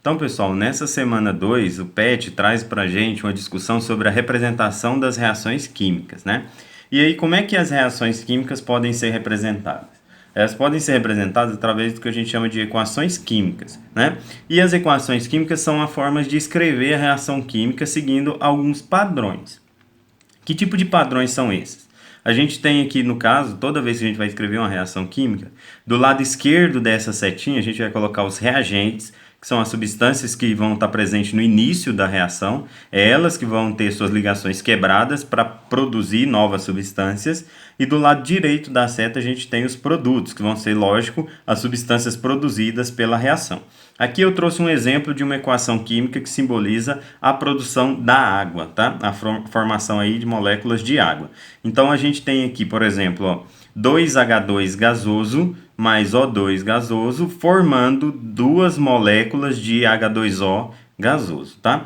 Então, pessoal, nessa semana 2, o PET traz para a gente uma discussão sobre a representação das reações químicas, né? E aí, como é que as reações químicas podem ser representadas? Elas podem ser representadas através do que a gente chama de equações químicas, né? E as equações químicas são a forma de escrever a reação química seguindo alguns padrões. Que tipo de padrões são esses? A gente tem aqui, no caso, toda vez que a gente vai escrever uma reação química, do lado esquerdo dessa setinha, a gente vai colocar os reagentes, que são as substâncias que vão estar presentes no início da reação, é elas que vão ter suas ligações quebradas para produzir novas substâncias, e do lado direito da seta a gente tem os produtos, que vão ser, lógico, as substâncias produzidas pela reação. Aqui eu trouxe um exemplo de uma equação química que simboliza a produção da água, tá? A formação aí de moléculas de água. Então a gente tem aqui, por exemplo, ó, 2H2 gasoso mais O2 gasoso, formando duas moléculas de H2O gasoso, tá?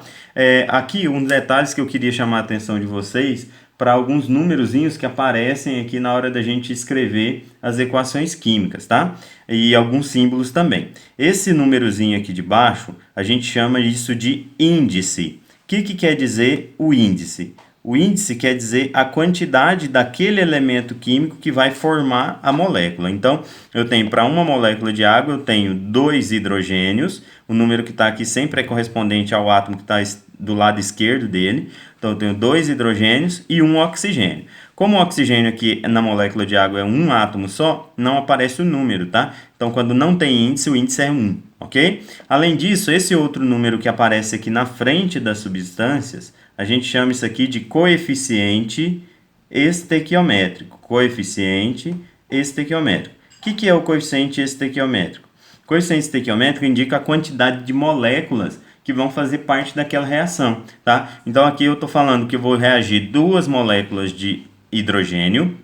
Aqui, um dos detalhes que eu queria chamar a atenção de vocês para alguns númerozinhos que aparecem aqui na hora da gente escrever as equações químicas, tá? E alguns símbolos também. Esse númerozinho aqui de baixo, a gente chama isso de índice. O que quer dizer o índice? O índice quer dizer a quantidade daquele elemento químico que vai formar a molécula. Então, eu tenho para uma molécula de água, eu tenho 2 hidrogênios. O número que está aqui sempre é correspondente ao átomo que está do lado esquerdo dele. Então, eu tenho 2 hidrogênios e 1 oxigênio. Como o oxigênio aqui na molécula de água é um átomo só, não aparece o número, tá? Então, quando não tem índice, o índice é 1, ok? Além disso, esse outro número que aparece aqui na frente das substâncias, a gente chama isso aqui de coeficiente estequiométrico. Coeficiente estequiométrico. O que é o coeficiente estequiométrico? O coeficiente estequiométrico indica a quantidade de moléculas que vão fazer parte daquela reação, tá? Então aqui eu estou falando que eu vou reagir duas moléculas de hidrogênio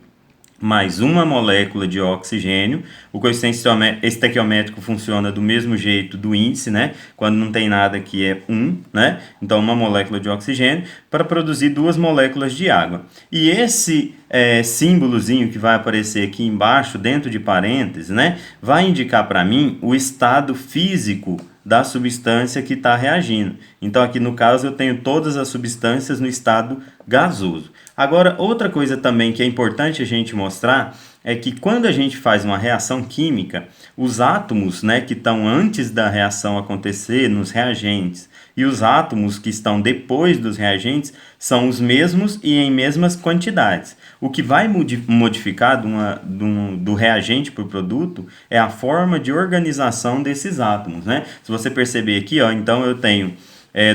mais uma molécula de oxigênio. O coeficiente estequiométrico funciona do mesmo jeito do índice, né? Quando não tem nada que é 1, né? Então, uma molécula de oxigênio para produzir duas moléculas de água. E esse símbolozinho que vai aparecer aqui embaixo, dentro de parênteses, né? Vai indicar para mim o estado físico da substância que está reagindo. Então, aqui no caso, eu tenho todas as substâncias no estado gasoso. Agora, outra coisa também que é importante a gente mostrar é que quando a gente faz uma reação química, os átomos, né, que estão antes da reação acontecer nos reagentes e os átomos que estão depois dos reagentes são os mesmos e em mesmas quantidades. O que vai modificar do reagente para o produto é a forma de organização desses átomos, né? Se você perceber aqui, ó, então eu tenho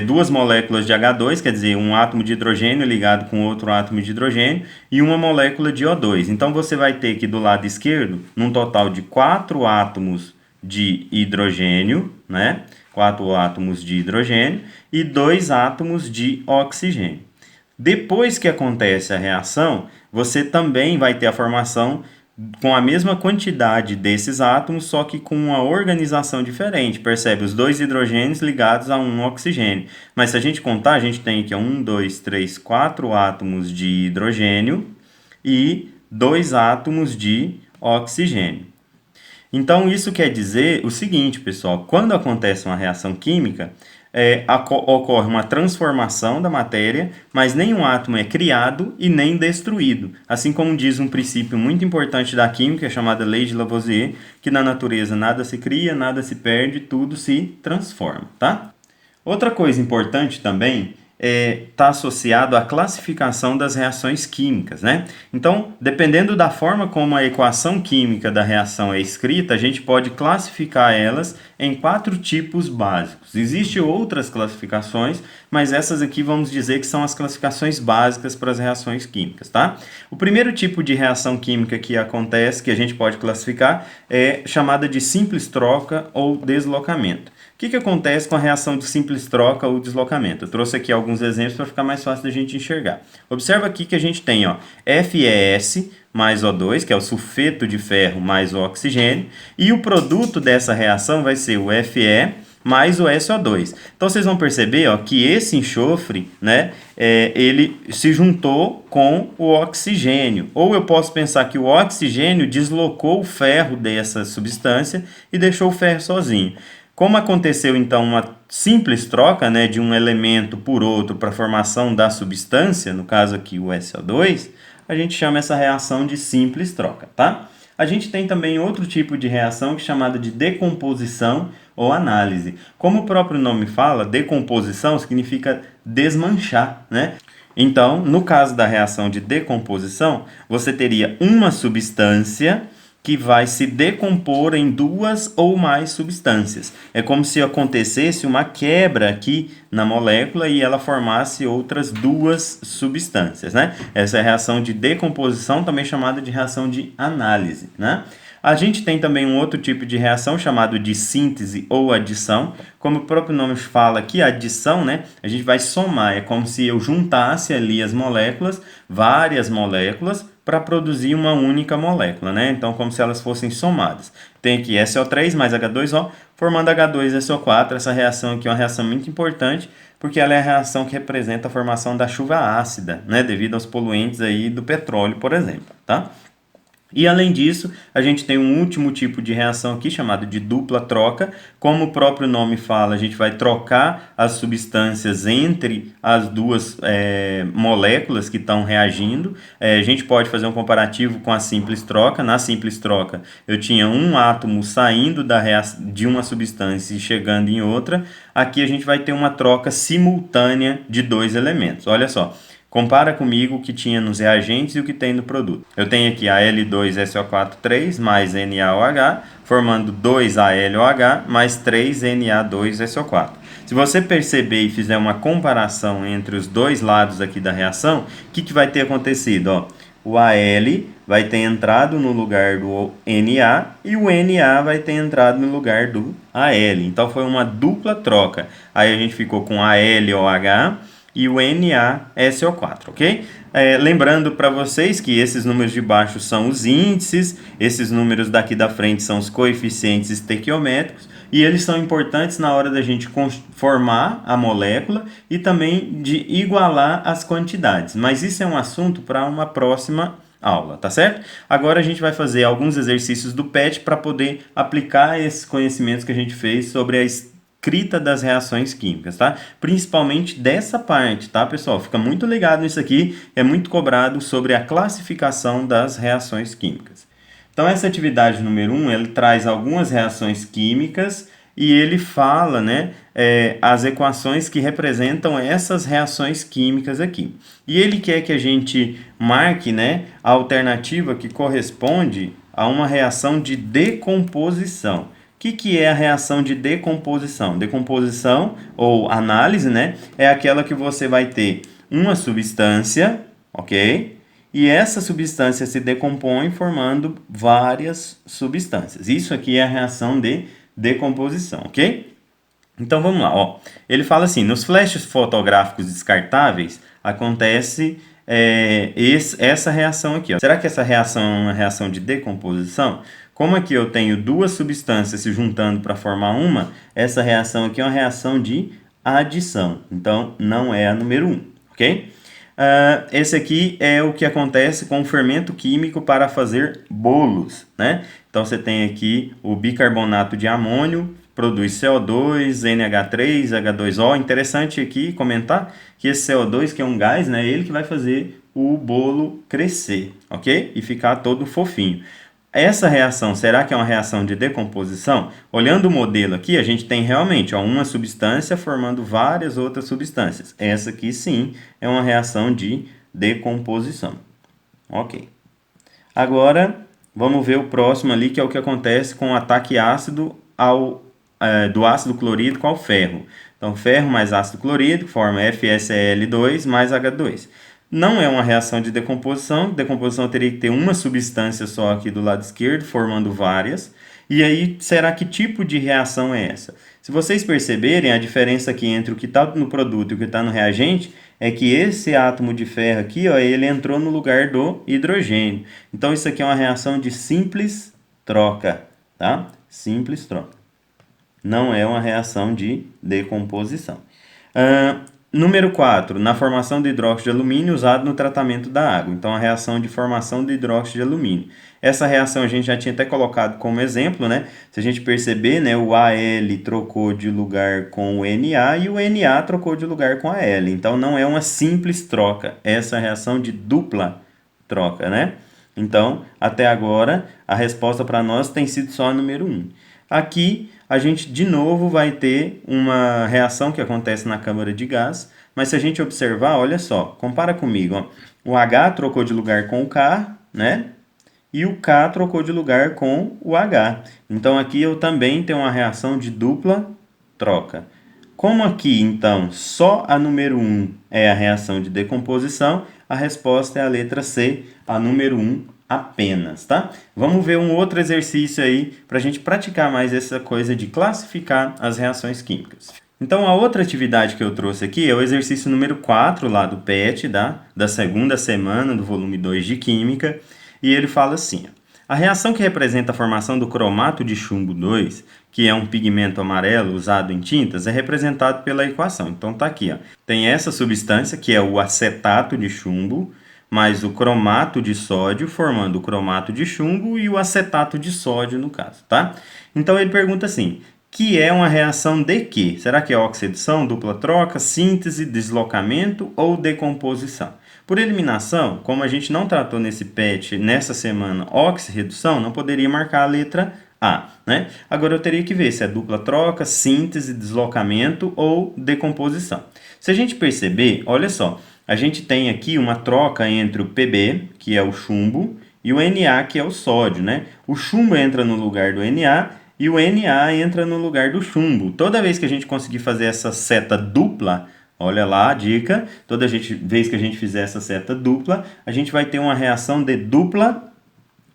duas moléculas de H2, quer dizer, um átomo de hidrogênio ligado com outro átomo de hidrogênio, e uma molécula de O2. Então, você vai ter aqui do lado esquerdo, num total de 4 átomos de hidrogênio, né? 4 átomos de hidrogênio e 2 átomos de oxigênio. Depois que acontece a reação, você também vai ter a formação com a mesma quantidade desses átomos, só que com uma organização diferente. Percebe? Os 2 hidrogênios ligados a um oxigênio. Mas se a gente contar, a gente tem aqui 1, 2, 3, 4 átomos de hidrogênio e 2 átomos de oxigênio. Então, isso quer dizer o seguinte, pessoal. Quando acontece uma reação química, ocorre uma transformação da matéria, mas nenhum átomo é criado e nem destruído. Assim como diz um princípio muito importante da química, chamada Lei de Lavoisier, que na natureza nada se cria, nada se perde, tudo se transforma, tá? Outra coisa importante também está associado à classificação das reações químicas, né? Então, dependendo da forma como a equação química da reação é escrita, a gente pode classificar elas em 4 tipos básicos. Existem outras classificações, mas essas aqui vamos dizer que são as classificações básicas para as reações químicas, tá? O primeiro tipo de reação química que acontece, que a gente pode classificar, é chamada de simples troca ou deslocamento. O que acontece com a reação de simples troca ou deslocamento? Eu trouxe aqui alguns exemplos para ficar mais fácil da gente enxergar. Observa aqui que a gente tem, ó, FeS mais O2, que é o sulfeto de ferro mais o oxigênio, e o produto dessa reação vai ser o Fe mais o SO2. Então, vocês vão perceber, ó, que esse enxofre, né, ele se juntou com o oxigênio. Ou eu posso pensar que o oxigênio deslocou o ferro dessa substância e deixou o ferro sozinho. Como aconteceu então uma simples troca, né, de um elemento por outro para a formação da substância, no caso aqui o SO2, a gente chama essa reação de simples troca, tá? A gente tem também outro tipo de reação que é chamada de decomposição ou análise. Como o próprio nome fala, decomposição significa desmanchar, né? Então, no caso da reação de decomposição, você teria uma substância que vai se decompor em duas ou mais substâncias. É como se acontecesse uma quebra aqui na molécula e ela formasse outras duas substâncias, né? Essa é a reação de decomposição, também chamada de reação de análise, né? A gente tem também um outro tipo de reação chamado de síntese ou adição. Como o próprio nome fala aqui, adição, né? A gente vai somar, é como se eu juntasse ali as moléculas, várias moléculas, para produzir uma única molécula, né? Então, como se elas fossem somadas. Tem aqui SO3 mais H2O, formando H2SO4. Essa reação aqui é uma reação muito importante, porque ela é a reação que representa a formação da chuva ácida, né? Devido aos poluentes aí do petróleo, por exemplo, tá? E além disso, a gente tem um último tipo de reação aqui, chamado de dupla troca. Como o próprio nome fala, a gente vai trocar as substâncias entre as duas moléculas que estão reagindo. A gente pode fazer um comparativo com a simples troca. Na simples troca, eu tinha um átomo saindo de uma substância e chegando em outra. Aqui a gente vai ter uma troca simultânea de dois elementos. Olha só. Compara comigo o que tinha nos reagentes e o que tem no produto. Eu tenho aqui Al2SO4 mais NaOH, formando 2AlOH mais 3Na2SO4. Se você perceber e fizer uma comparação entre os dois lados aqui da reação, o que vai ter acontecido? Ó, o Al vai ter entrado no lugar do Na e o Na vai ter entrado no lugar do Al. Então foi uma dupla troca. Aí a gente ficou com AlOH e o NaSO4, ok? Lembrando para vocês que esses números de baixo são os índices, esses números daqui da frente são os coeficientes estequiométricos, e eles são importantes na hora da gente formar a molécula e também de igualar as quantidades. Mas isso é um assunto para uma próxima aula, tá certo? Agora a gente vai fazer alguns exercícios do PET para poder aplicar esses conhecimentos que a gente fez sobre a escrita das reações químicas, tá? Principalmente dessa parte, tá, pessoal? Fica muito ligado nisso aqui, é muito cobrado sobre a classificação das reações químicas. Então, essa atividade número 1, ele traz algumas reações químicas e ele fala, né, as equações que representam essas reações químicas aqui. E ele quer que a gente marque, né, a alternativa que corresponde a uma reação de decomposição. O que é a reação de decomposição? Decomposição ou análise, né, é aquela que você vai ter uma substância, ok? E essa substância se decompõe formando várias substâncias. Isso aqui é a reação de decomposição, ok? Então vamos lá, ó. Ele fala assim: nos flashes fotográficos descartáveis acontece essa reação aqui, ó. Será que essa reação é uma reação de decomposição? Como aqui eu tenho duas substâncias se juntando para formar uma, essa reação aqui é uma reação de adição. Então, não é a número 1, ok? Esse aqui é o que acontece com o fermento químico para fazer bolos, né? Então, você tem aqui o bicarbonato de amônio, produz CO2, NH3, H2O. Interessante aqui comentar que esse CO2, que é um gás, né? Ele que vai fazer o bolo crescer, ok? E ficar todo fofinho. Essa reação, será que é uma reação de decomposição? Olhando o modelo aqui, a gente tem realmente uma substância formando várias outras substâncias. Essa aqui, sim, é uma reação de decomposição. Ok. Agora, vamos ver o próximo ali, que é o que acontece com o ataque ácido do ácido clorídrico ao ferro. Então, ferro mais ácido clorídrico forma FeSl2 mais H2. Não é uma reação de decomposição. Decomposição teria que ter uma substância só aqui do lado esquerdo, formando várias. E aí, será que tipo de reação é essa? Se vocês perceberem, a diferença aqui entre o que está no produto e o que está no reagente é que esse átomo de ferro aqui, ó, ele entrou no lugar do hidrogênio. Então, isso aqui é uma reação de simples troca, tá? Simples troca. Não é uma reação de decomposição. Número 4, na formação de hidróxido de alumínio usado no tratamento da água. Então, a reação de formação de hidróxido de alumínio. Essa reação a gente já tinha até colocado como exemplo, né? Se a gente perceber, né, o Al trocou de lugar com o Na e o Na trocou de lugar com a L. Então, não é uma simples troca, essa reação de dupla troca, né? Então, até agora, a resposta para nós tem sido só a número 1. Aqui, a gente de novo vai ter uma reação que acontece na câmara de gás, mas se a gente observar, olha só, compara comigo, ó. O H trocou de lugar com o K, né? E o K trocou de lugar com o H. Então, aqui eu também tenho uma reação de dupla troca. Como aqui, então, só a número 1 é a reação de decomposição, a resposta é a letra C, a número 1 apenas, tá? Vamos ver um outro exercício aí para a gente praticar mais essa coisa de classificar as reações químicas. Então, a outra atividade que eu trouxe aqui é o exercício número 4 lá do PET, da segunda semana do volume 2 de Química, e ele fala assim, ó, a reação que representa a formação do cromato de chumbo 2, que é um pigmento amarelo usado em tintas, é representado pela equação. Então, tá aqui, ó. Tem essa substância, que é o acetato de chumbo, mais o cromato de sódio, formando o cromato de chumbo e o acetato de sódio, no caso, tá? Então, ele pergunta assim, que é uma reação de quê? Será que é oxidação, dupla troca, síntese, deslocamento ou decomposição? Por eliminação, como a gente não tratou nesse PET nessa semana oxirredução, não poderia marcar a letra A, né? Agora eu teria que ver se é dupla troca, síntese, deslocamento ou decomposição. Se a gente perceber, olha só, a gente tem aqui uma troca entre o Pb, que é o chumbo, e o Na, que é o sódio, né? O chumbo entra no lugar do Na e o Na entra no lugar do chumbo. Toda vez que a gente conseguir fazer essa seta dupla, olha lá a dica, toda vez que a gente fizer essa seta dupla, a gente vai ter uma reação de dupla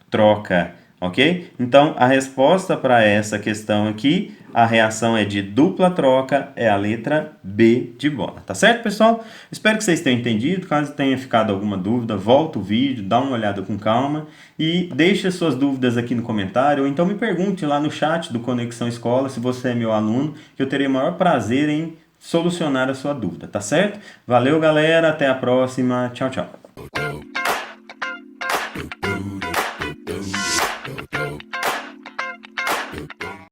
troca, ok? Então, a resposta para essa questão aqui, a reação é de dupla troca, é a letra B de bola, tá certo, pessoal? Espero que vocês tenham entendido. Caso tenha ficado alguma dúvida, volta o vídeo, dá uma olhada com calma e deixe suas dúvidas aqui no comentário, ou então me pergunte lá no chat do Conexão Escola, se você é meu aluno, que eu terei o maior prazer em solucionar a sua dúvida, tá certo? Valeu, galera, até a próxima, tchau, tchau.